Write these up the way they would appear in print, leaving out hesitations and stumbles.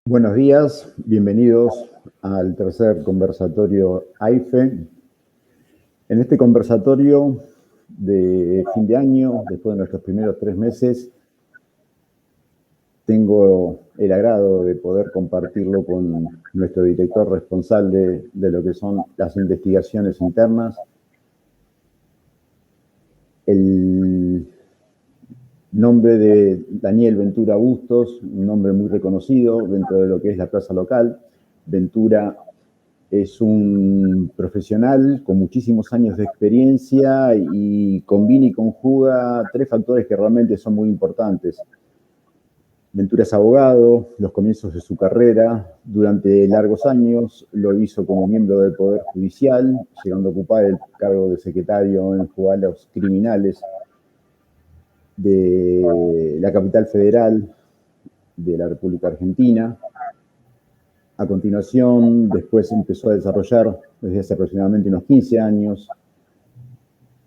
Buenos días, bienvenidos al tercer conversatorio AIFE. En este conversatorio de fin de año, después de nuestros primeros 3 meses, tengo el agrado de poder compartirlo con nuestro director responsable de lo que son las investigaciones internas. El nombre de Daniel Ventura Bustos, un nombre muy reconocido dentro de lo que es la plaza local. Ventura es un profesional con muchísimos años de experiencia y combina y conjuga 3 factores que realmente son muy importantes. Ventura es abogado, los comienzos de su carrera, durante largos años lo hizo como miembro del Poder Judicial, llegando a ocupar el cargo de secretario en juzgados criminales de la capital federal de la República Argentina. A continuación, después empezó a desarrollar, desde hace aproximadamente unos 15 años,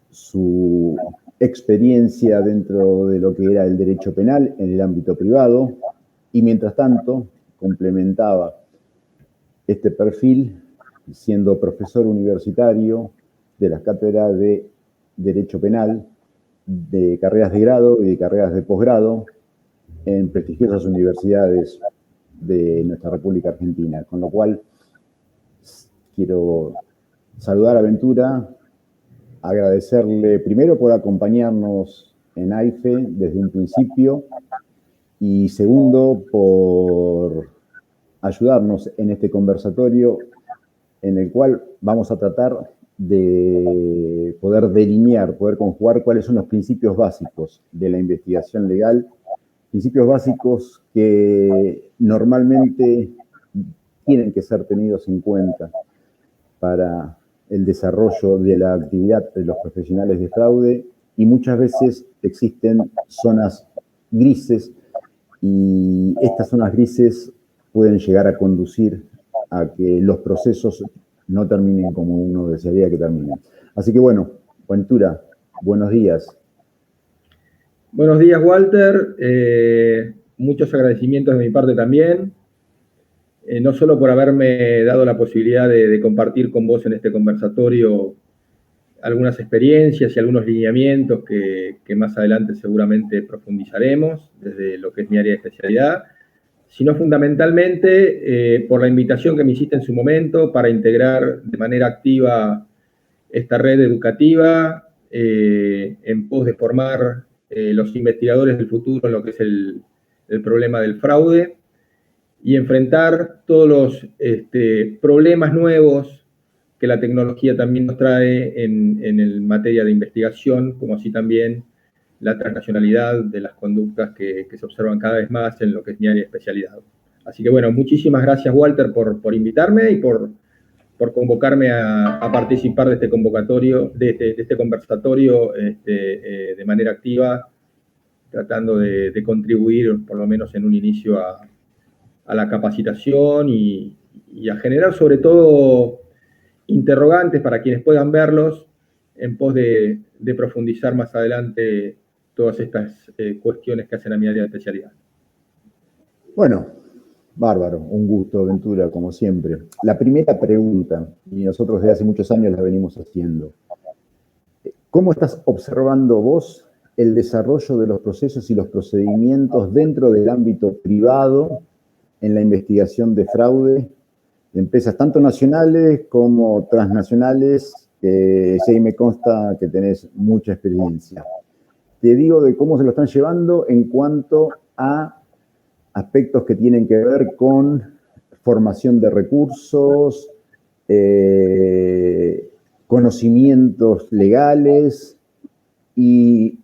su experiencia dentro de lo que era el derecho penal en el ámbito privado y, mientras tanto, complementaba este perfil siendo profesor universitario de las cátedras de Derecho Penal, de carreras de grado y de carreras de posgrado en prestigiosas universidades de nuestra República Argentina, con lo cual quiero saludar a Ventura, agradecerle primero por acompañarnos en AIFE desde un principio y segundo por ayudarnos en este conversatorio en el cual vamos a tratar de poder delinear, poder conjugar cuáles son los principios básicos de la investigación legal, principios básicos que normalmente tienen que ser tenidos en cuenta para el desarrollo de la actividad de los profesionales de fraude, y muchas veces existen zonas grises y estas zonas grises pueden llegar a conducir a que los procesos no terminen como uno desearía que terminen. Así que bueno, Ventura, buenos días. Buenos días, Walter. Muchos agradecimientos de mi parte también. No solo por haberme dado la posibilidad de compartir con vos en este conversatorio algunas experiencias y algunos lineamientos que más adelante seguramente profundizaremos desde lo que es mi área de especialidad, sino fundamentalmente por la invitación que me hiciste en su momento para integrar de manera activa esta red educativa en pos de formar los investigadores del futuro en lo que es el problema del fraude y enfrentar todos los problemas nuevos que la tecnología también nos trae en materia de investigación, como así también la transnacionalidad de las conductas que se observan cada vez más en lo que es mi área de especialidad. Así que bueno, muchísimas gracias, Walter, por invitarme y por convocarme a participar de este convocatorio, de este conversatorio de manera activa, tratando de contribuir, por lo menos en un inicio, a la capacitación y a generar sobre todo interrogantes para quienes puedan verlos en pos de profundizar más adelante todas estas cuestiones que hacen a mi área de especialidad. Bueno, bárbaro, un gusto, Ventura, como siempre. La primera pregunta, y nosotros desde hace muchos años la venimos haciendo, ¿cómo estás observando vos el desarrollo de los procesos y los procedimientos dentro del ámbito privado en la investigación de fraude de empresas tanto nacionales como transnacionales, que sí me consta que tenés mucha experiencia? Te digo de cómo se lo están llevando en cuanto a aspectos que tienen que ver con formación de recursos, conocimientos legales y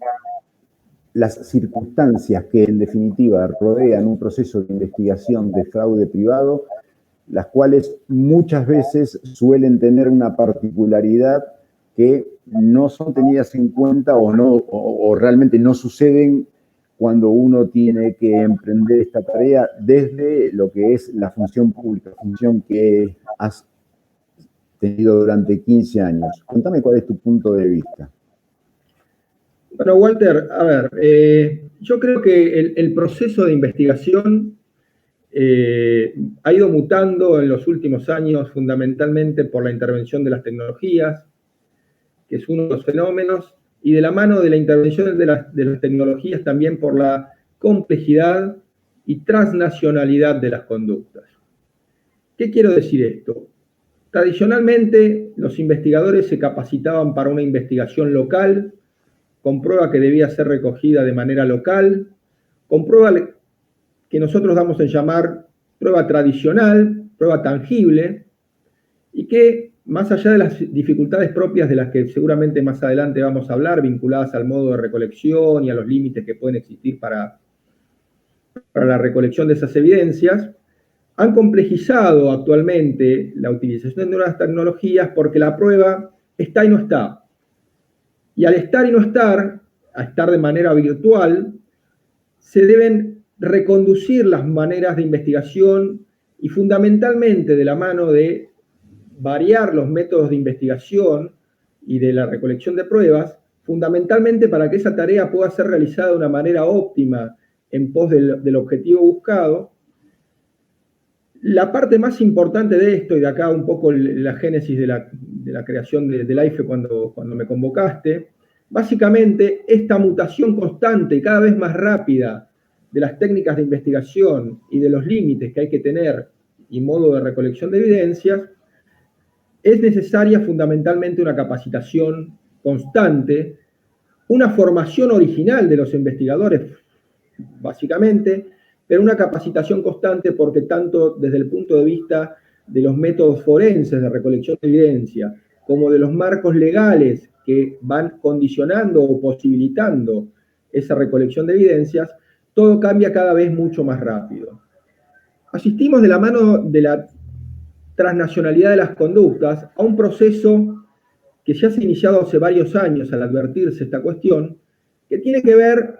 las circunstancias que en definitiva rodean un proceso de investigación de fraude privado, las cuales muchas veces suelen tener una particularidad que no son tenidas en cuenta o realmente no suceden cuando uno tiene que emprender esta tarea desde lo que es la función pública, función que has tenido durante 15 años. Contame cuál es tu punto de vista. Bueno, Walter, a ver, yo creo que el proceso de investigación ha ido mutando en los últimos años fundamentalmente por la intervención de las tecnologías, que es uno de los fenómenos, y de la mano de la intervención de las tecnologías también por la complejidad y transnacionalidad de las conductas. ¿Qué quiero decir esto? Tradicionalmente, los investigadores se capacitaban para una investigación local, con prueba que debía ser recogida de manera local, con prueba que nosotros damos en llamar prueba tradicional, prueba tangible, y que, más allá de las dificultades propias de las que seguramente más adelante vamos a hablar, vinculadas al modo de recolección y a los límites que pueden existir para la recolección de esas evidencias, han complejizado actualmente la utilización de nuevas tecnologías porque la prueba está y no está. Y al estar y no estar, a estar de manera virtual, se deben reconducir las maneras de investigación y fundamentalmente de la mano de variar los métodos de investigación y de la recolección de pruebas, fundamentalmente para que esa tarea pueda ser realizada de una manera óptima en pos del objetivo buscado. La parte más importante de esto, y de acá un poco la génesis de la creación del AIFE cuando me convocaste, básicamente esta mutación constante y cada vez más rápida de las técnicas de investigación y de los límites que hay que tener y modo de recolección de evidencias, es necesaria fundamentalmente una capacitación constante, una formación original de los investigadores, básicamente, pero una capacitación constante porque tanto desde el punto de vista de los métodos forenses de recolección de evidencia, como de los marcos legales que van condicionando o posibilitando esa recolección de evidencias, todo cambia cada vez mucho más rápido. Asistimos de la mano de la transnacionalidad de las conductas a un proceso que ya se ha iniciado hace varios años al advertirse esta cuestión, que tiene que ver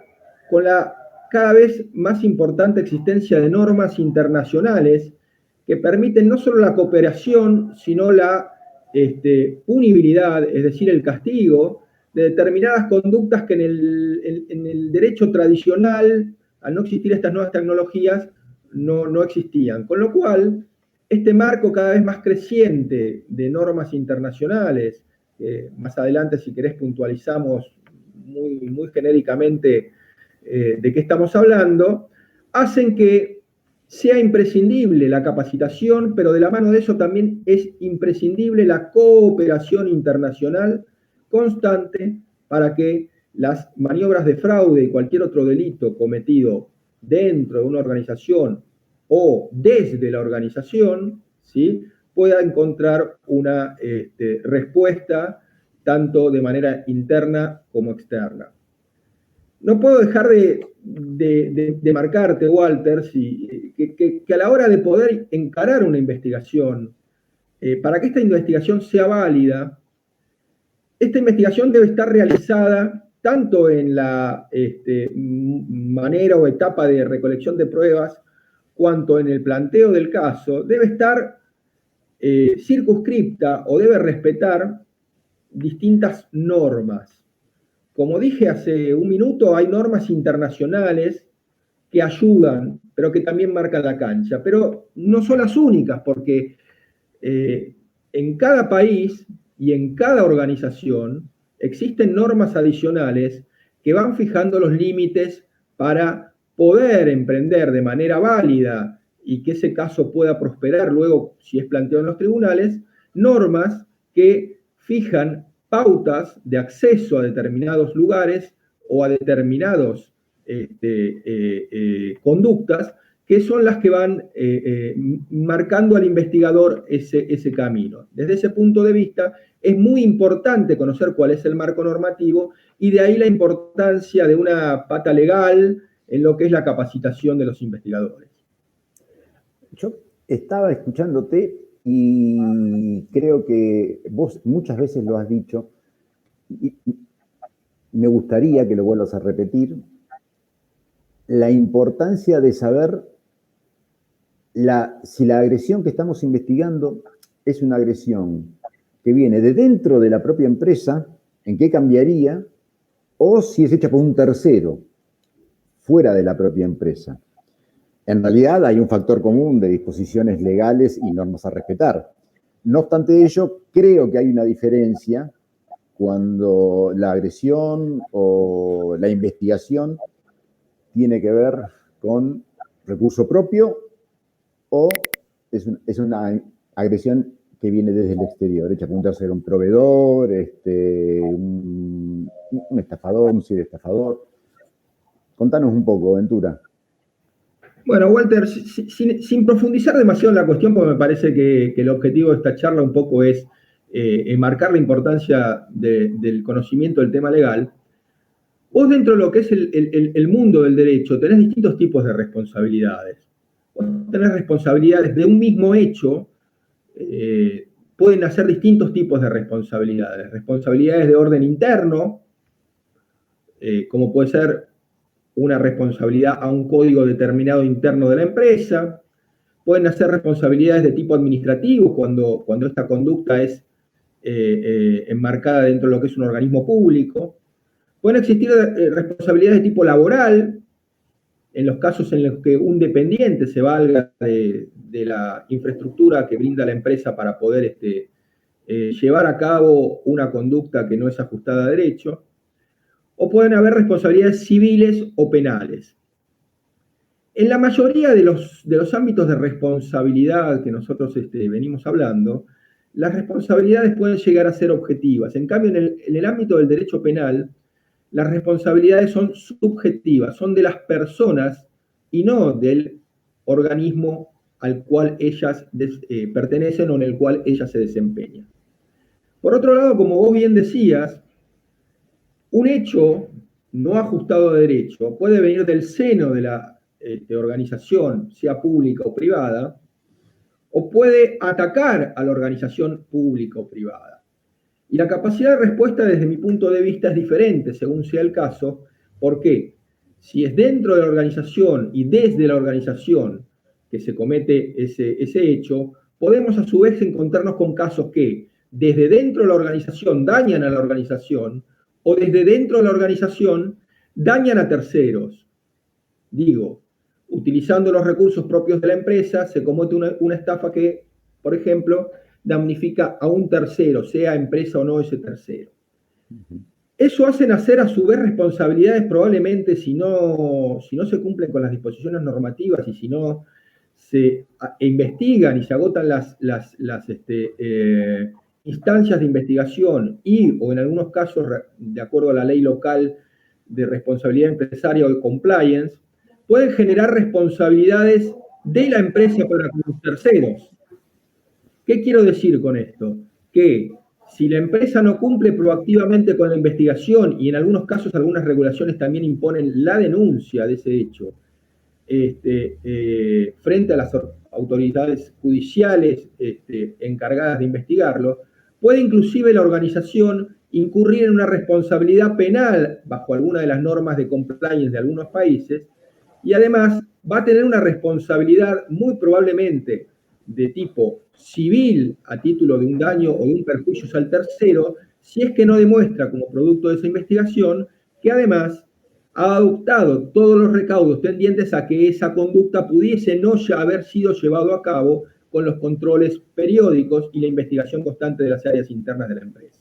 con la cada vez más importante existencia de normas internacionales que permiten no solo la cooperación, sino la punibilidad, es decir, el castigo de determinadas conductas que en el derecho tradicional, al no existir estas nuevas tecnologías, no existían. Con lo cual, este marco cada vez más creciente de normas internacionales, más adelante, si querés, puntualizamos muy genéricamente de qué estamos hablando, hacen que sea imprescindible la capacitación, pero de la mano de eso también es imprescindible la cooperación internacional constante para que las maniobras de fraude y cualquier otro delito cometido dentro de una organización o desde la organización, ¿sí?, pueda encontrar una respuesta tanto de manera interna como externa. No puedo dejar de marcarte, Walter, que a la hora de poder encarar una investigación, para que esta investigación sea válida, esta investigación debe estar realizada tanto en la manera o etapa de recolección de pruebas, cuanto en el planteo del caso, debe estar circunscripta o debe respetar distintas normas. Como dije hace un minuto, hay normas internacionales que ayudan, pero que también marcan la cancha. Pero no son las únicas, porque en cada país y en cada organización existen normas adicionales que van fijando los límites para poder emprender de manera válida y que ese caso pueda prosperar luego, si es planteado en los tribunales, normas que fijan pautas de acceso a determinados lugares o a determinadas conductas que son las que van marcando al investigador ese camino. Desde ese punto de vista, es muy importante conocer cuál es el marco normativo y de ahí la importancia de una pata legal en lo que es la capacitación de los investigadores. Yo estaba escuchándote y creo que vos muchas veces lo has dicho y me gustaría que lo vuelvas a repetir, la importancia de saber si la agresión que estamos investigando es una agresión que viene de dentro de la propia empresa, en qué cambiaría, o si es hecha por un tercero, fuera de la propia empresa. En realidad hay un factor común de disposiciones legales y normas a respetar. No obstante ello, creo que hay una diferencia cuando la agresión o la investigación tiene que ver con recurso propio o es una agresión que viene desde el exterior, hecha por un tercero, un proveedor, un estafador, un ciberestafador. Contanos un poco, Ventura. Bueno, Walter, sin profundizar demasiado en la cuestión, porque me parece que el objetivo de esta charla un poco es enmarcar la importancia del conocimiento del tema legal. Vos dentro de lo que es el mundo del derecho tenés distintos tipos de responsabilidades. Vos tenés responsabilidades de un mismo hecho, pueden hacer distintos tipos de responsabilidades. Responsabilidades de orden interno, como puede ser una responsabilidad a un código determinado interno de la empresa. Pueden hacer responsabilidades de tipo administrativo cuando esta conducta es enmarcada dentro de lo que es un organismo público. Pueden existir responsabilidades de tipo laboral, en los casos en los que un dependiente se valga de la infraestructura que brinda la empresa para poder llevar a cabo una conducta que no es ajustada a derecho. O pueden haber responsabilidades civiles o penales. En la mayoría de los ámbitos de responsabilidad que nosotros venimos hablando, las responsabilidades pueden llegar a ser objetivas. En cambio, en el ámbito del derecho penal, las responsabilidades son subjetivas, son de las personas y no del organismo al cual ellas pertenecen o en el cual ellas se desempeñan. Por otro lado, como vos bien decías, un hecho no ajustado a derecho puede venir del seno de la organización, sea pública o privada, o puede atacar a la organización pública o privada. Y la capacidad de respuesta desde mi punto de vista es diferente según sea el caso. ¿Por qué? Si es dentro de la organización y desde la organización que se comete ese hecho, podemos a su vez encontrarnos con casos que desde dentro de la organización dañan a la organización o desde dentro de la organización dañan a terceros. Digo, utilizando los recursos propios de la empresa, se comete una estafa que, por ejemplo, damnifica a un tercero, sea empresa o no ese tercero. Eso hace nacer a su vez responsabilidades probablemente si no se cumplen con las disposiciones normativas y si no se investigan y se agotan las instancias de investigación o en algunos casos, de acuerdo a la ley local de responsabilidad empresaria o de compliance, pueden generar responsabilidades de la empresa para con los terceros. ¿Qué quiero decir con esto? Que si la empresa no cumple proactivamente con la investigación y en algunos casos algunas regulaciones también imponen la denuncia de ese hecho frente a las autoridades judiciales encargadas de investigarlo, puede inclusive la organización incurrir en una responsabilidad penal bajo alguna de las normas de compliance de algunos países y además va a tener una responsabilidad muy probablemente de tipo civil a título de un daño o de un perjuicio al tercero, si es que no demuestra como producto de esa investigación que además ha adoptado todos los recaudos tendientes a que esa conducta pudiese no ya haber sido llevado a cabo con los controles periódicos y la investigación constante de las áreas internas de la empresa.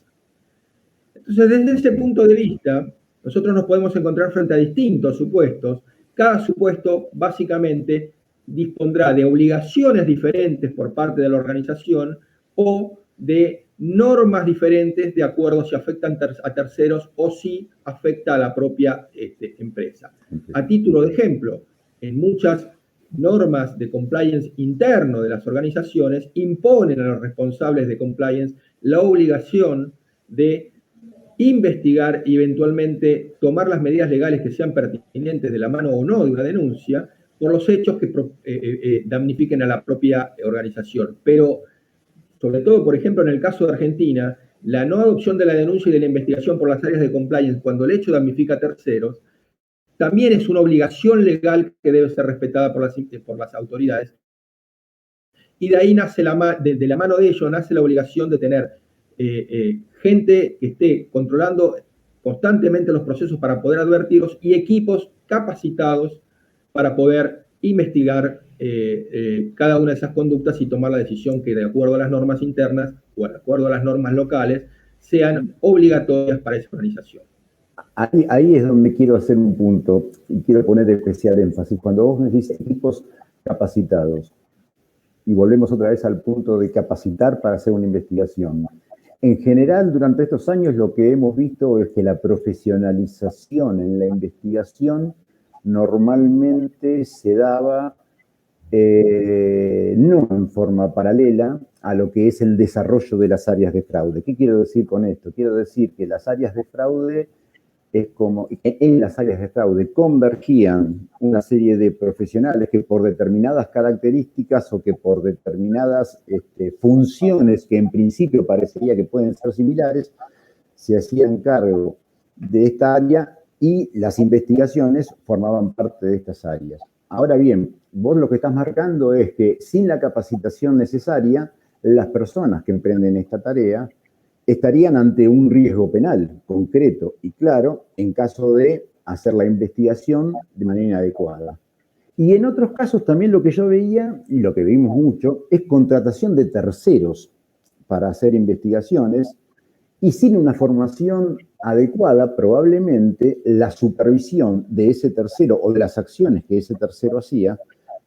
Entonces, desde ese punto de vista, nosotros nos podemos encontrar frente a distintos supuestos. Cada supuesto, básicamente, dispondrá de obligaciones diferentes por parte de la organización o de normas diferentes de acuerdo si afectan a terceros o si afecta a la propia empresa. A título de ejemplo, en muchas normas de compliance interno de las organizaciones imponen a los responsables de compliance la obligación de investigar y eventualmente tomar las medidas legales que sean pertinentes de la mano o no de una denuncia por los hechos que damnifiquen a la propia organización. Pero, sobre todo, por ejemplo, en el caso de Argentina, la no adopción de la denuncia y de la investigación por las áreas de compliance cuando el hecho damnifica a terceros, también es una obligación legal que debe ser respetada por las autoridades. Y de ahí nace de la mano de ello nace la obligación de tener gente que esté controlando constantemente los procesos para poder advertirlos y equipos capacitados para poder investigar cada una de esas conductas y tomar la decisión que, de acuerdo a las normas internas o de acuerdo a las normas locales, sean obligatorias para esa organización. Ahí es donde quiero hacer un punto y quiero poner especial énfasis. Cuando vos me decís equipos capacitados, y volvemos otra vez al punto de capacitar para hacer una investigación. En general, durante estos años lo que hemos visto es que la profesionalización en la investigación normalmente se daba no en forma paralela a lo que es el desarrollo de las áreas de fraude. ¿Qué quiero decir con esto? Quiero decir que las áreas de fraude es como en las áreas de fraude convergían una serie de profesionales que por determinadas características o que por determinadas funciones que en principio parecería que pueden ser similares, se hacían cargo de esta área y las investigaciones formaban parte de estas áreas. Ahora bien, vos lo que estás marcando es que sin la capacitación necesaria, las personas que emprenden esta tarea estarían ante un riesgo penal concreto y claro en caso de hacer la investigación de manera inadecuada. Y en otros casos también lo que yo veía, y lo que vimos mucho, es contratación de terceros para hacer investigaciones y sin una formación adecuada, probablemente la supervisión de ese tercero o de las acciones que ese tercero hacía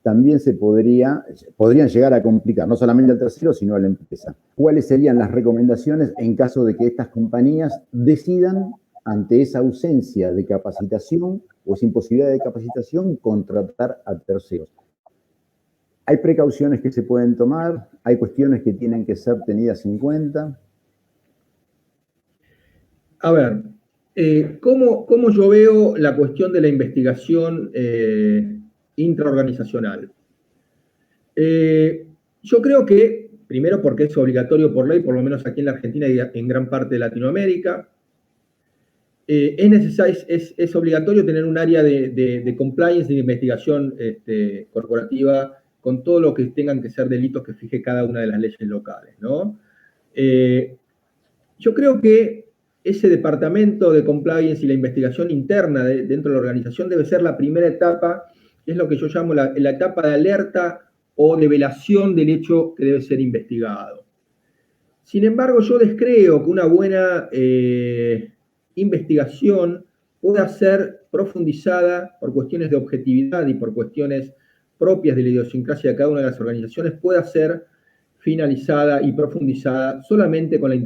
también podrían llegar a complicar, no solamente al tercero, sino a la empresa. ¿Cuáles serían las recomendaciones en caso de que estas compañías decidan, ante esa ausencia de capacitación o esa imposibilidad de capacitación, contratar a terceros? ¿Hay precauciones que se pueden tomar? ¿Hay cuestiones que tienen que ser tenidas en cuenta? A ver, ¿cómo yo veo la cuestión de la investigación intraorganizacional? Yo creo que, primero porque es obligatorio por ley, por lo menos aquí en la Argentina y en gran parte de Latinoamérica, es obligatorio tener un área de compliance, de investigación corporativa, con todo lo que tengan que ser delitos que fije cada una de las leyes locales, ¿no? Yo creo que ese departamento de compliance y la investigación interna dentro de la organización debe ser la primera etapa, que es lo que yo llamo la etapa de alerta o de velación del hecho que debe ser investigado. Sin embargo, yo descreo que una buena investigación pueda ser profundizada por cuestiones de objetividad y por cuestiones propias de la idiosincrasia de cada una de las organizaciones, pueda ser finalizada y profundizada solamente con la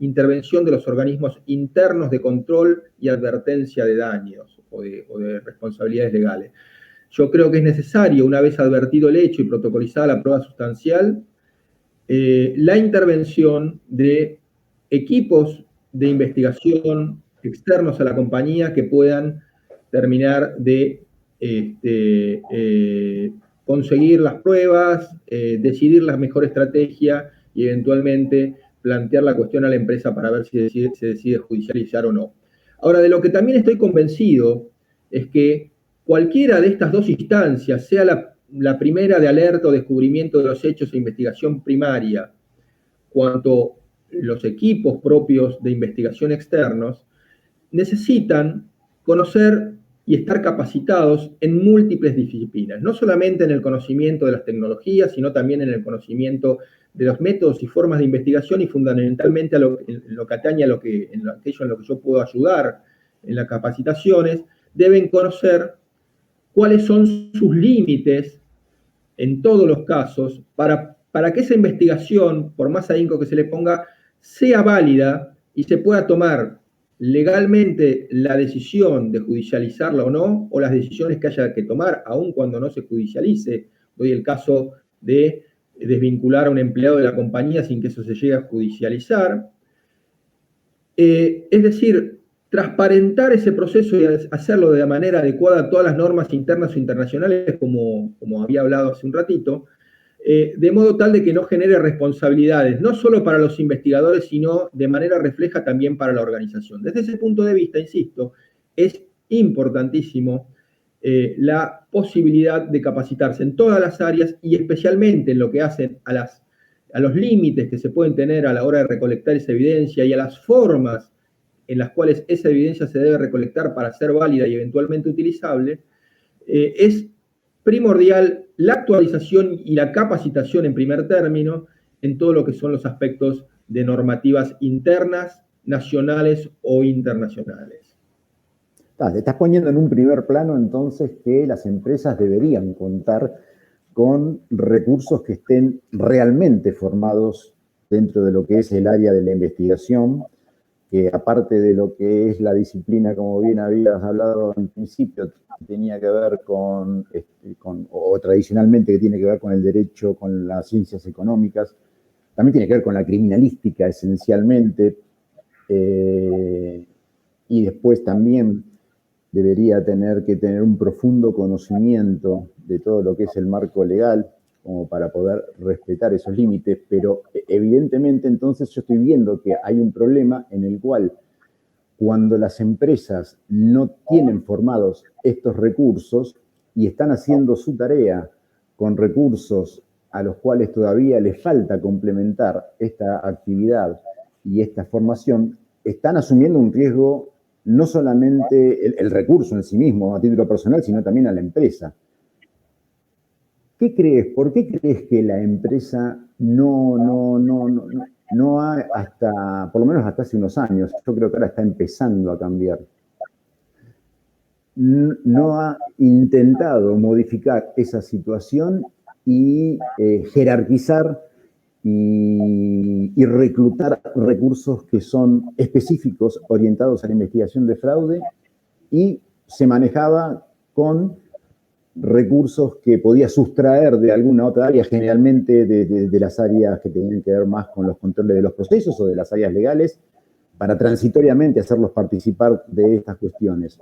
intervención de los organismos internos de control y advertencia de daños o de responsabilidades legales. Yo creo que es necesario, una vez advertido el hecho y protocolizada la prueba sustancial, la intervención de equipos de investigación externos a la compañía que puedan terminar de conseguir las pruebas, decidir la mejor estrategia y eventualmente plantear la cuestión a la empresa para ver si se decide judicializar o no. Ahora, de lo que también estoy convencido es que cualquiera de estas dos instancias, sea la primera de alerta o descubrimiento de los hechos e investigación primaria, cuanto los equipos propios de investigación externos, necesitan conocer y estar capacitados en múltiples disciplinas, no solamente en el conocimiento de las tecnologías, sino también en el conocimiento de los métodos y formas de investigación y fundamentalmente en lo que atañe a aquello en lo que yo puedo ayudar en las capacitaciones, deben conocer cuáles son sus límites en todos los casos para que esa investigación, por más ahínco que se le ponga, sea válida y se pueda tomar legalmente la decisión de judicializarla o no, o las decisiones que haya que tomar, aun cuando no se judicialice. Doy el caso de desvincular a un empleado de la compañía sin que eso se llegue a judicializar. Es decir, transparentar ese proceso y hacerlo de manera adecuada a todas las normas internas o internacionales, como había hablado hace un ratito, de modo tal de que no genere responsabilidades, no solo para los investigadores, sino de manera refleja también para la organización. Desde ese punto de vista, insisto, es importantísimo la posibilidad de capacitarse en todas las áreas y especialmente en lo que hacen a los límites que se pueden tener a la hora de recolectar esa evidencia y a las formas en las cuales esa evidencia se debe recolectar para ser válida y eventualmente utilizable, es primordial la actualización y la capacitación en primer término en todo lo que son los aspectos de normativas internas, nacionales o internacionales. Te estás poniendo en un primer plano entonces que las empresas deberían contar con recursos que estén realmente formados dentro de lo que es el área de la investigación, que aparte de lo que es la disciplina, como bien habías hablado en principio, tenía que ver o tradicionalmente que tiene que ver con el derecho, con las ciencias económicas, también tiene que ver con la criminalística esencialmente, y después también debería tener que tener un profundo conocimiento de todo lo que es el marco legal, como para poder respetar esos límites, pero evidentemente entonces yo estoy viendo que hay un problema en el cual cuando las empresas no tienen formados estos recursos y están haciendo su tarea con recursos a los cuales todavía les falta complementar esta actividad y esta formación, están asumiendo un riesgo no solamente el recurso en sí mismo a título personal, sino también a la empresa. ¿Qué crees? ¿Por qué crees que la empresa no ha, hasta, por lo menos hasta hace unos años, yo creo que ahora está empezando a cambiar, no ha intentado modificar esa situación y jerarquizar y reclutar recursos que son específicos, orientados a la investigación de fraude, y se manejaba con recursos que podía sustraer de alguna otra área, generalmente de las áreas que tenían que ver más con los controles de los procesos o de las áreas legales, para transitoriamente hacerlos participar de estas cuestiones?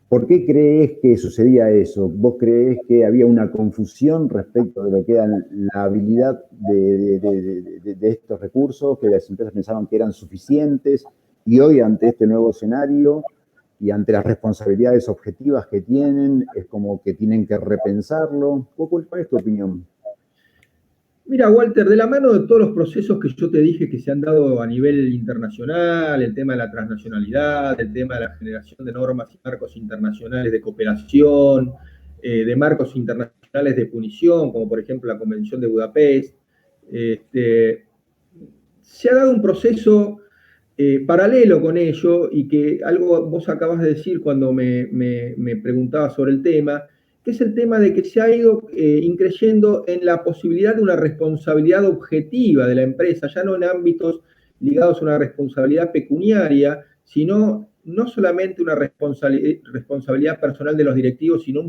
¿Por qué crees que sucedía eso? ¿Vos creés que había una confusión respecto de lo que era la habilidad de estos recursos, que las empresas pensaban que eran suficientes, y hoy ante este nuevo escenario y ante las responsabilidades objetivas que tienen, es como que tienen que repensarlo? ¿Cuál es tu opinión? Mira, Walter, de la mano de todos los procesos que yo te dije que se han dado a nivel internacional, el tema de la transnacionalidad, el tema de la generación de normas y marcos internacionales de cooperación, de marcos internacionales de punición, como por ejemplo la Convención de Budapest, se ha dado un proceso paralelo con ello, y que algo vos acabas de decir cuando me preguntabas sobre el tema, que es el tema de que se ha ido increyendo en la posibilidad de una responsabilidad objetiva de la empresa, ya no en ámbitos ligados a una responsabilidad pecuniaria, sino no solamente una responsabilidad personal de los directivos, sino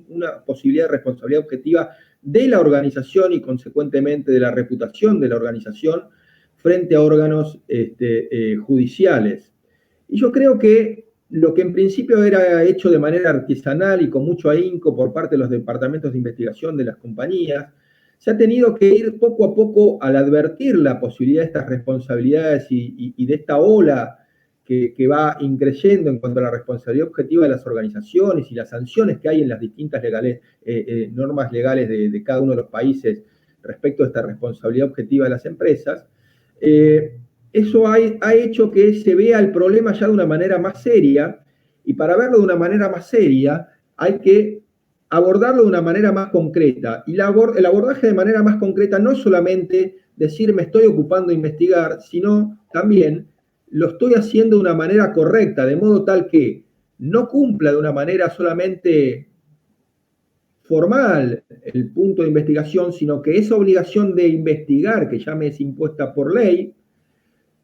una posibilidad de responsabilidad objetiva de la organización y consecuentemente de la reputación de la organización frente a órganos judiciales. Y yo creo que lo que en principio era hecho de manera artesanal y con mucho ahínco por parte de los departamentos de investigación de las compañías, se ha tenido que ir poco a poco al advertir la posibilidad de estas responsabilidades y de esta ola que va increyendo en cuanto a la responsabilidad objetiva de las organizaciones y las sanciones que hay en las distintas normas legales de cada uno de los países respecto a esta responsabilidad objetiva de las empresas. Eso ha hecho que se vea el problema ya de una manera más seria, y para verlo de una manera más seria hay que abordarlo de una manera más concreta. Y el abordaje de manera más concreta no es solamente decir me estoy ocupando de investigar, sino también lo estoy haciendo de una manera correcta, de modo tal que no cumpla de una manera solamente formal el punto de investigación, sino que esa obligación de investigar, que ya me es impuesta por ley,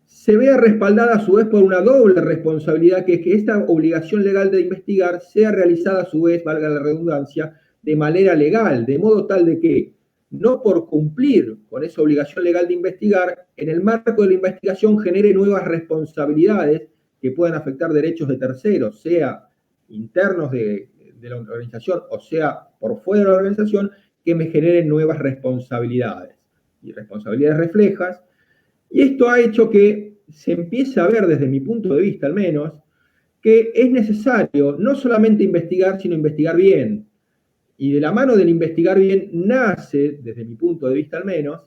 se vea respaldada a su vez por una doble responsabilidad, que es que esta obligación legal de investigar sea realizada a su vez, valga la redundancia, de manera legal, de modo tal de que, no por cumplir con esa obligación legal de investigar, en el marco de la investigación genere nuevas responsabilidades que puedan afectar derechos de terceros, sea internos de la organización o sea por fuera de la organización, que me generen nuevas responsabilidades. Y responsabilidades reflejas. Y esto ha hecho que se empiece a ver, desde mi punto de vista al menos, que es necesario no solamente investigar, sino investigar bien. Y de la mano del investigar bien nace, desde mi punto de vista al menos,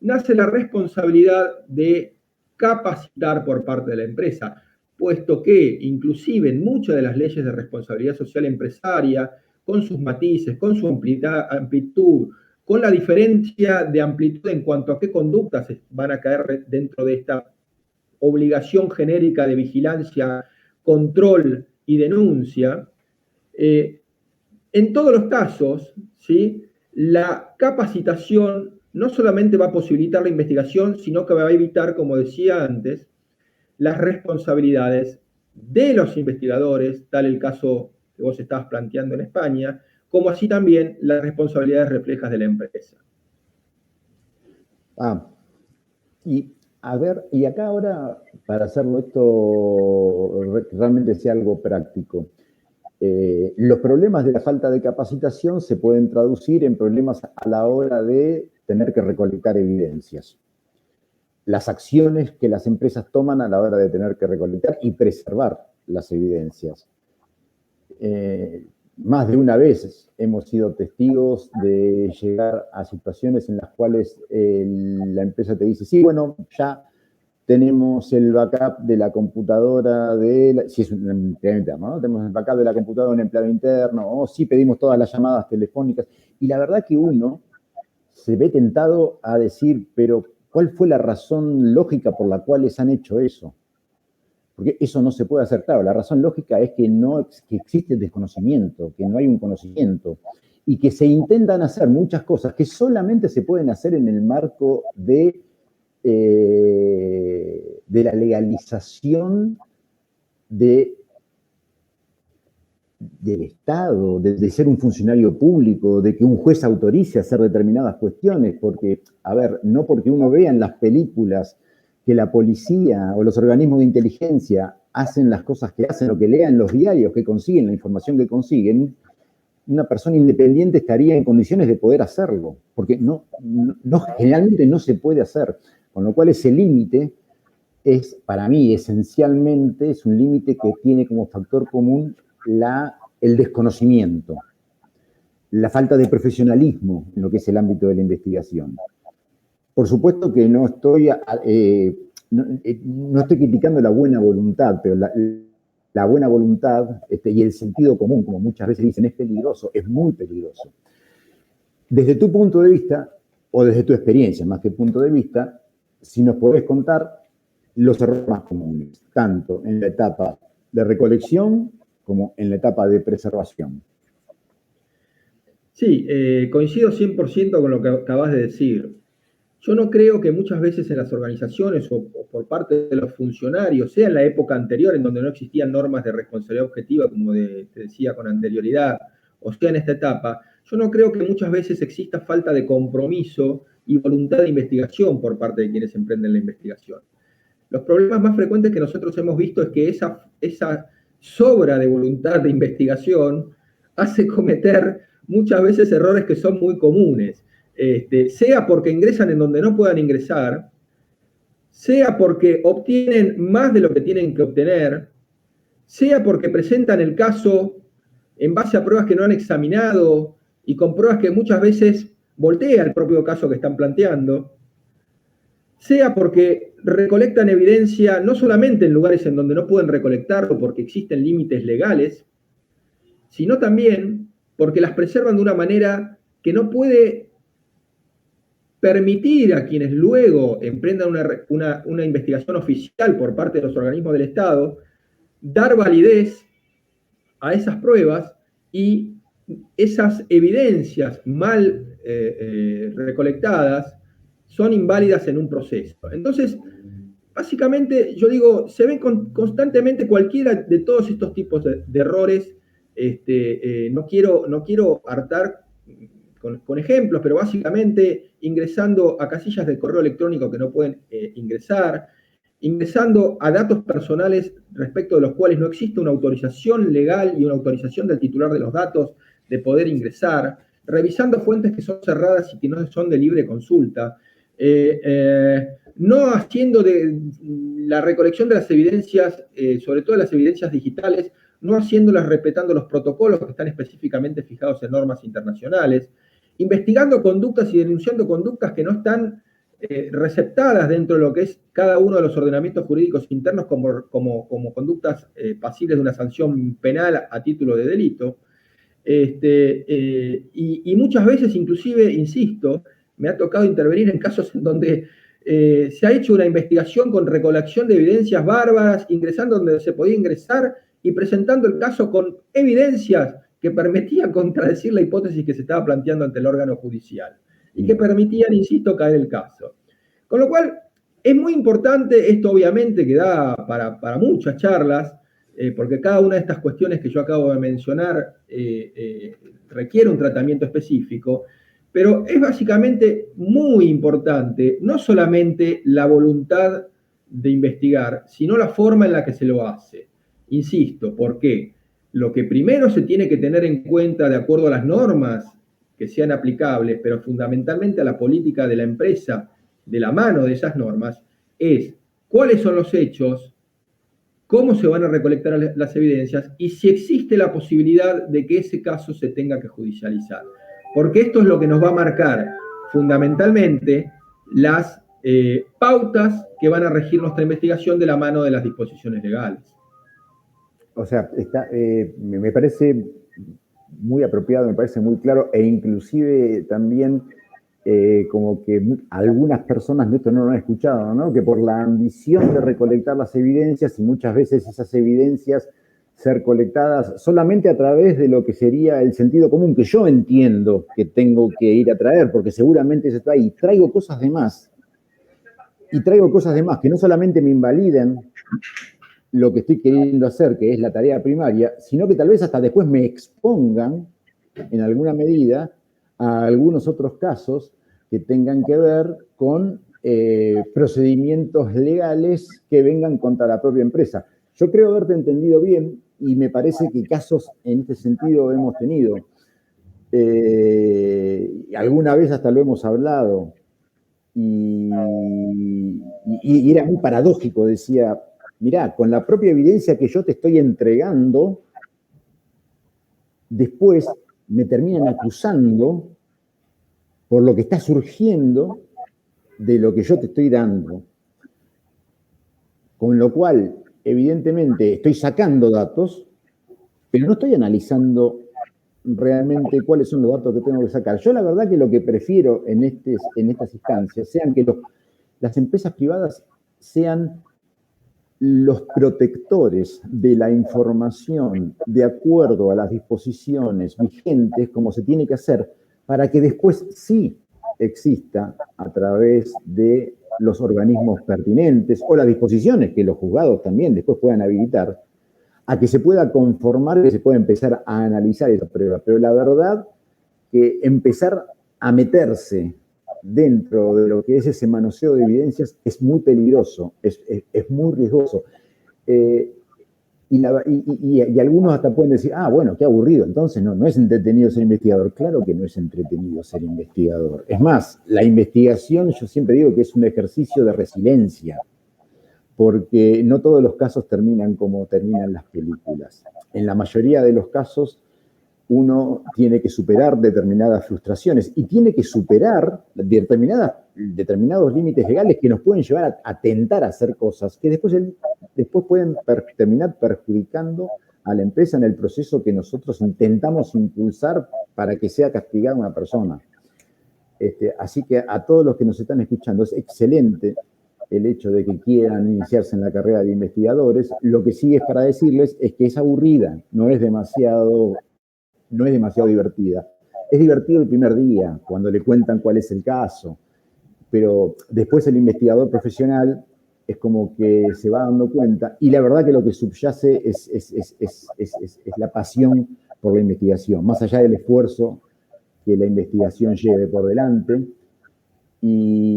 nace la responsabilidad de capacitar por parte de la empresa, puesto que inclusive en muchas de las leyes de responsabilidad social empresaria, con sus matices, con su amplitud, con la diferencia de amplitud en cuanto a qué conductas van a caer dentro de esta obligación genérica de vigilancia, control y denuncia, en todos los casos, ¿sí?, la capacitación no solamente va a posibilitar la investigación, sino que va a evitar, como decía antes, las responsabilidades de los investigadores, tal el caso que vos estabas planteando en España, como así también las responsabilidades reflejas de la empresa. Y a ver, y acá ahora, para hacerlo esto realmente sea algo práctico, los problemas de la falta de capacitación se pueden traducir en problemas a la hora de tener que recolectar evidencias. Las acciones que las empresas toman a la hora de tener que recolectar y preservar las evidencias. Más de una vez hemos sido testigos de llegar a situaciones en las cuales la empresa te dice, sí, bueno, ya tenemos el backup de la computadora si es un empleado interno, ¿no? Tenemos el backup de la computadora de un empleado interno, o sí pedimos todas las llamadas telefónicas. Y la verdad que uno se ve tentado a decir, pero ¿cuál fue la razón lógica por la cual les han hecho eso? Porque eso no se puede hacer. Claro, la razón lógica es que que existe desconocimiento, que no hay un conocimiento, y que se intentan hacer muchas cosas que solamente se pueden hacer en el marco de la legalización del Estado, de ser un funcionario público, de que un juez autorice hacer determinadas cuestiones, porque, a ver, no porque uno vea en las películas que la policía o los organismos de inteligencia hacen las cosas que hacen, o que lean los diarios que consiguen, la información que consiguen, una persona independiente estaría en condiciones de poder hacerlo, porque generalmente no se puede hacer, con lo cual ese límite es, para mí, esencialmente, es un límite que tiene como factor común el desconocimiento, la falta de profesionalismo en lo que es el ámbito de la investigación. Por supuesto que no estoy criticando la buena voluntad, pero la buena voluntad y el sentido común, como muchas veces dicen, es peligroso, es muy peligroso. Desde tu punto de vista, o desde tu experiencia, más que punto de vista, si nos podés contar los errores más comunes, tanto en la etapa de recolección como en la etapa de preservación. Sí, coincido 100% con lo que acabas de decir. Yo no creo que muchas veces en las organizaciones o por parte de los funcionarios, sea en la época anterior en donde no existían normas de responsabilidad objetiva, como te decía con anterioridad, o sea en esta etapa, yo no creo que muchas veces exista falta de compromiso y voluntad de investigación por parte de quienes emprenden la investigación. Los problemas más frecuentes que nosotros hemos visto es que esa sobra de voluntad de investigación hace cometer muchas veces errores que son muy comunes. Sea porque ingresan en donde no puedan ingresar, sea porque obtienen más de lo que tienen que obtener, sea porque presentan el caso en base a pruebas que no han examinado y con pruebas que muchas veces voltea el propio caso que están planteando, sea porque recolectan evidencia no solamente en lugares en donde no pueden recolectarlo porque existen límites legales, sino también porque las preservan de una manera que no puede permitir a quienes luego emprendan una investigación oficial por parte de los organismos del Estado, dar validez a esas pruebas y esas evidencias mal recolectadas son inválidas en un proceso. Entonces, básicamente, yo digo, se ven constantemente cualquiera de todos estos tipos de errores. No quiero hartar con ejemplos, pero básicamente ingresando a casillas de correo electrónico que no pueden ingresando a datos personales respecto de los cuales no existe una autorización legal y una autorización del titular de los datos de poder ingresar, revisando fuentes que son cerradas y que no son de libre consulta, no haciendo de la recolección de las evidencias, sobre todo las evidencias digitales, no haciéndolas respetando los protocolos que están específicamente fijados en normas internacionales, investigando conductas y denunciando conductas que no están receptadas dentro de lo que es cada uno de los ordenamientos jurídicos internos como conductas pasibles de una sanción penal a título de delito. Y muchas veces, inclusive, insisto, me ha tocado intervenir en casos en donde se ha hecho una investigación con recolección de evidencias bárbaras, ingresando donde se podía ingresar y presentando el caso con evidencias que permitían contradecir la hipótesis que se estaba planteando ante el órgano judicial y que permitían, insisto, caer el caso. Con lo cual, es muy importante, esto obviamente que da para muchas charlas, porque cada una de estas cuestiones que yo acabo de mencionar requiere un tratamiento específico, pero es básicamente muy importante no solamente la voluntad de investigar, sino la forma en la que se lo hace. Insisto, ¿por qué? Lo que primero se tiene que tener en cuenta de acuerdo a las normas que sean aplicables, pero fundamentalmente a la política de la empresa, de la mano de esas normas, es cuáles son los hechos, cómo se van a recolectar las evidencias y si existe la posibilidad de que ese caso se tenga que judicializar. Porque esto es lo que nos va a marcar fundamentalmente las pautas que van a regir nuestra investigación de la mano de las disposiciones legales. O sea, me parece muy apropiado, me parece muy claro, e inclusive también como que algunas personas de esto no lo han escuchado, ¿no? Que por la ambición de recolectar las evidencias y muchas veces esas evidencias ser colectadas solamente a través de lo que sería el sentido común, que yo entiendo que tengo que ir a traer, porque seguramente se trae, y traigo cosas de más, que no solamente me invaliden lo que estoy queriendo hacer, que es la tarea primaria, sino que tal vez hasta después me expongan, en alguna medida, a algunos otros casos que tengan que ver con procedimientos legales que vengan contra la propia empresa. Yo creo haberte entendido bien y me parece que casos en este sentido hemos tenido. Alguna vez hasta lo hemos hablado y era muy paradójico, decía, mirá, con la propia evidencia que yo te estoy entregando, después me terminan acusando por lo que está surgiendo de lo que yo te estoy dando. Con lo cual, evidentemente, estoy sacando datos, pero no estoy analizando realmente cuáles son los datos que tengo que sacar. Yo la verdad que lo que prefiero en estas instancias sean que las empresas privadas sean los protectores de la información de acuerdo a las disposiciones vigentes, como se tiene que hacer, para que después sí exista a través de los organismos pertinentes o las disposiciones que los juzgados también después puedan habilitar, a que se pueda conformar, que se pueda empezar a analizar esa prueba. Pero la verdad que empezar a meterse dentro de lo que es ese manoseo de evidencias es muy peligroso, es muy riesgoso. Y algunos hasta pueden decir, bueno, qué aburrido, entonces no es entretenido ser investigador. Claro que no es entretenido ser investigador. Es más, la investigación, yo siempre digo que es un ejercicio de resiliencia, porque no todos los casos terminan como terminan las películas. En la mayoría de los casos, uno tiene que superar determinadas frustraciones y tiene que superar determinados límites legales que nos pueden llevar a tentar a hacer cosas que después pueden terminar perjudicando a la empresa en el proceso que nosotros intentamos impulsar para que sea castigada una persona. Así que a todos los que nos están escuchando, es excelente el hecho de que quieran iniciarse en la carrera de investigadores. Lo que sí es para decirles es que es aburrida, no es demasiado divertida. Es divertido el primer día, cuando le cuentan cuál es el caso, pero después el investigador profesional es como que se va dando cuenta, y la verdad que lo que subyace es la pasión por la investigación, más allá del esfuerzo que la investigación lleve por delante. Y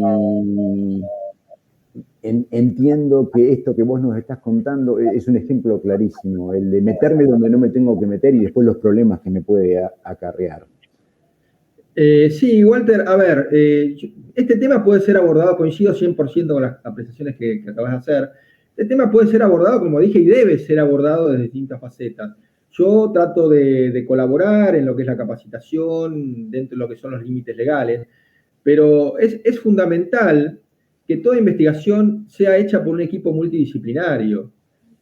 entiendo que esto que vos nos estás contando es un ejemplo clarísimo, el de meterme donde no me tengo que meter y después los problemas que me puede acarrear. Sí, Walter, a ver, este tema puede ser abordado, coincido 100% con las apreciaciones que acabas de hacer. Este tema puede ser abordado, como dije, y debe ser abordado desde distintas facetas. Yo trato de colaborar en lo que es la capacitación, dentro de lo que son los límites legales, pero es fundamental que toda investigación sea hecha por un equipo multidisciplinario,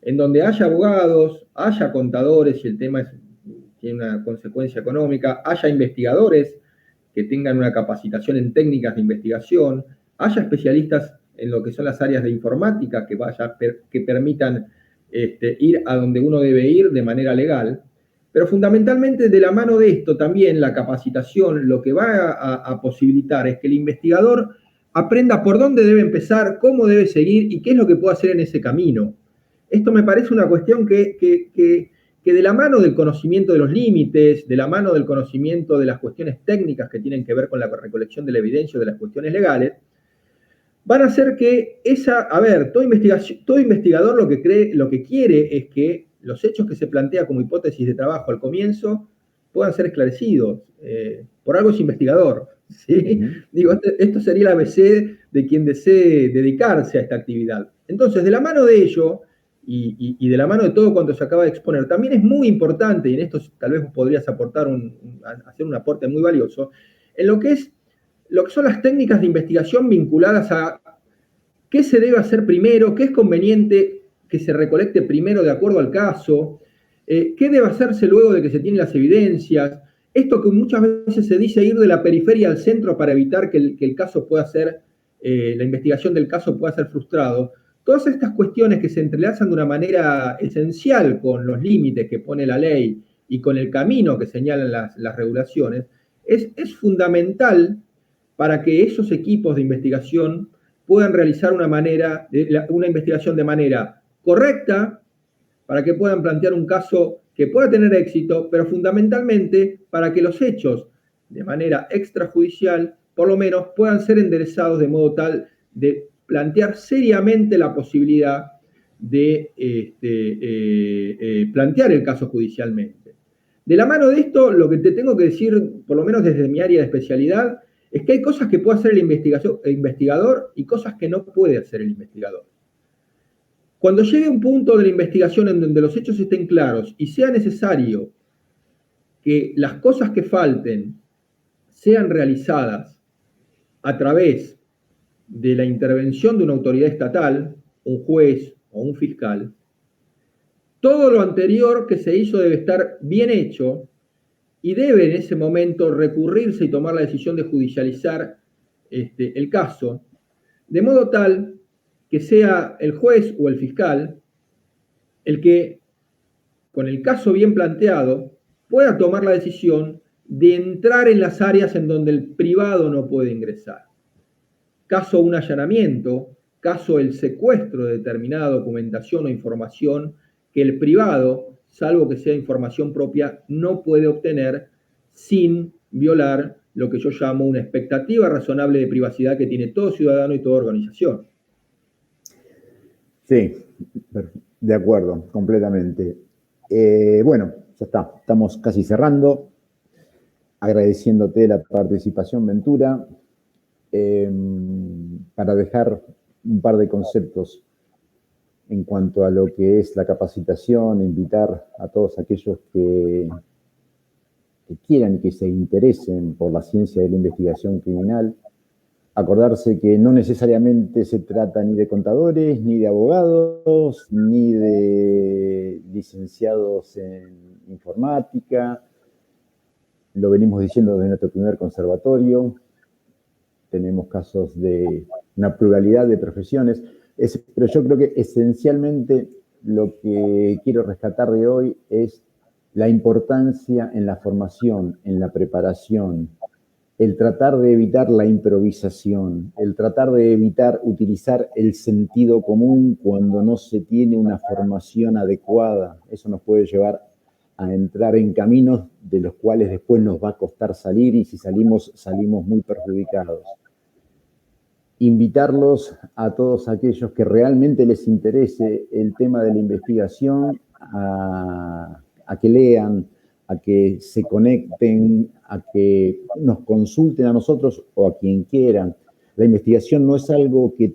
en donde haya abogados, haya contadores, si el tema es tiene una consecuencia económica, haya investigadores que tengan una capacitación en técnicas de investigación, haya especialistas en lo que son las áreas de informática que permitan ir a donde uno debe ir de manera legal. Pero fundamentalmente de la mano de esto también la capacitación lo que va a posibilitar es que el investigador aprenda por dónde debe empezar, cómo debe seguir y qué es lo que puede hacer en ese camino. Esto me parece una cuestión que de la mano del conocimiento de los límites, de la mano del conocimiento de las cuestiones técnicas que tienen que ver con la recolección de la evidencia o de las cuestiones legales, van a hacer que todo investigador lo que quiere es que los hechos que se plantea como hipótesis de trabajo al comienzo puedan ser esclarecidos. Por algo es investigador, ¿sí? Digo, esto sería el ABC de quien desee dedicarse a esta actividad. Entonces, de la mano de ello, y de la mano de todo cuanto se acaba de exponer, también es muy importante, y en esto tal vez podrías hacer un aporte muy valioso, en lo que son las técnicas de investigación vinculadas a qué se debe hacer primero, qué es conveniente que se recolecte primero de acuerdo al caso, qué debe hacerse luego de que se tienen las evidencias, esto que muchas veces se dice ir de la periferia al centro para evitar que el caso pueda ser, la investigación del caso pueda ser frustrado. Todas estas cuestiones que se entrelazan de una manera esencial con los límites que pone la ley y con el camino que señalan las regulaciones, es fundamental para que esos equipos de investigación puedan realizar una investigación de manera correcta, para que puedan plantear un caso que pueda tener éxito, pero fundamentalmente para que los hechos, de manera extrajudicial, por lo menos puedan ser enderezados de modo tal de plantear seriamente la posibilidad de plantear el caso judicialmente. De la mano de esto, lo que te tengo que decir, por lo menos desde mi área de especialidad, es que hay cosas que puede hacer el investigador y cosas que no puede hacer el investigador. Cuando llegue un punto de la investigación en donde los hechos estén claros y sea necesario que las cosas que falten sean realizadas a través de la intervención de una autoridad estatal, un juez o un fiscal, todo lo anterior que se hizo debe estar bien hecho y debe en ese momento recurrirse y tomar la decisión de judicializar el caso, de modo tal que sea el juez o el fiscal el que, con el caso bien planteado, pueda tomar la decisión de entrar en las áreas en donde el privado no puede ingresar. Caso un allanamiento, caso el secuestro de determinada documentación o información que el privado, salvo que sea información propia, no puede obtener sin violar lo que yo llamo una expectativa razonable de privacidad que tiene todo ciudadano y toda organización. Sí, de acuerdo, completamente. Bueno, ya está, estamos casi cerrando. Agradeciéndote la participación, Ventura. Para dejar un par de conceptos en cuanto a lo que es la capacitación, invitar a todos aquellos que quieran y que se interesen por la ciencia de la investigación criminal, acordarse que no necesariamente se trata ni de contadores, ni de abogados, ni de licenciados en informática. Lo venimos diciendo desde nuestro primer conservatorio. Tenemos casos de una pluralidad de profesiones, pero yo creo que esencialmente lo que quiero rescatar de hoy es la importancia en la formación, en la preparación, el tratar de evitar la improvisación, el tratar de evitar utilizar el sentido común cuando no se tiene una formación adecuada. Eso nos puede llevar a entrar en caminos de los cuales después nos va a costar salir y si salimos muy perjudicados. Invitarlos a todos aquellos que realmente les interese el tema de la investigación a que lean, a que se conecten, a que nos consulten a nosotros o a quien quieran. La investigación no es algo que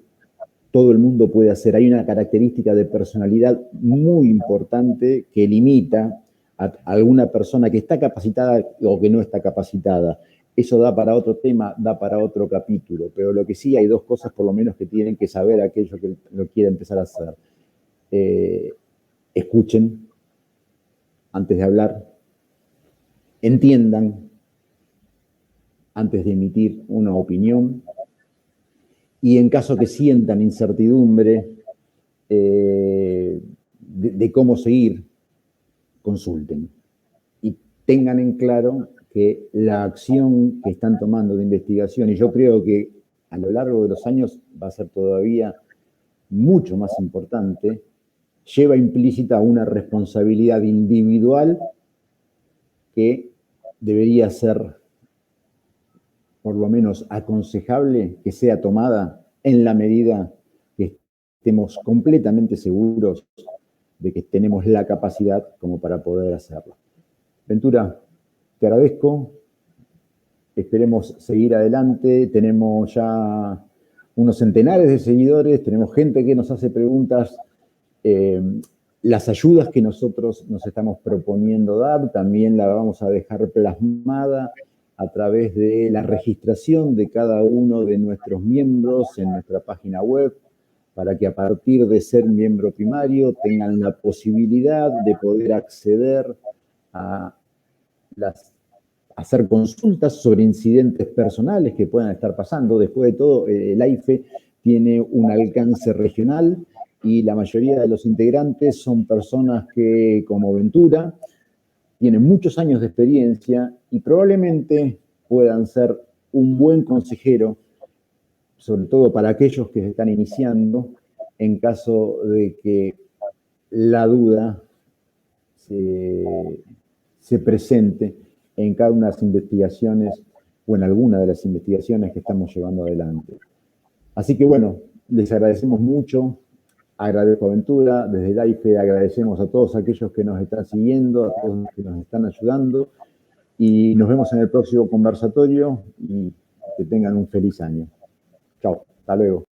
todo el mundo puede hacer. Hay una característica de personalidad muy importante que limita a alguna persona que está capacitada o que no está capacitada. Eso da para otro tema, da para otro capítulo, pero lo que sí hay dos cosas por lo menos que tienen que saber aquellos que lo quieren empezar a hacer. Escuchen antes de hablar, entiendan antes de emitir una opinión y en caso que sientan incertidumbre de cómo seguir, consulten y tengan en claro que la acción que están tomando de investigación, y yo creo que a lo largo de los años va a ser todavía mucho más importante, lleva implícita una responsabilidad individual que debería ser, por lo menos, aconsejable que sea tomada en la medida que estemos completamente seguros de que tenemos la capacidad como para poder hacerlo. Ventura, te agradezco. Esperemos seguir adelante. Tenemos ya unos centenares de seguidores, tenemos gente que nos hace preguntas. Las ayudas que nosotros nos estamos proponiendo dar también la vamos a dejar plasmada a través de la registración de cada uno de nuestros miembros en nuestra página web, para que a partir de ser miembro primario tengan la posibilidad de poder acceder a hacer consultas sobre incidentes personales que puedan estar pasando. Después de todo, el AIFE tiene un alcance regional y la mayoría de los integrantes son personas que, como Ventura, tienen muchos años de experiencia y probablemente puedan ser un buen consejero, sobre todo para aquellos que se están iniciando, en caso de que la duda se presente en cada una de las investigaciones o en alguna de las investigaciones que estamos llevando adelante. Así que bueno, les agradecemos mucho. Agradezco a Ventura, desde el AIFE agradecemos a todos aquellos que nos están siguiendo, a todos los que nos están ayudando y nos vemos en el próximo conversatorio y que tengan un feliz año. Chao, hasta luego.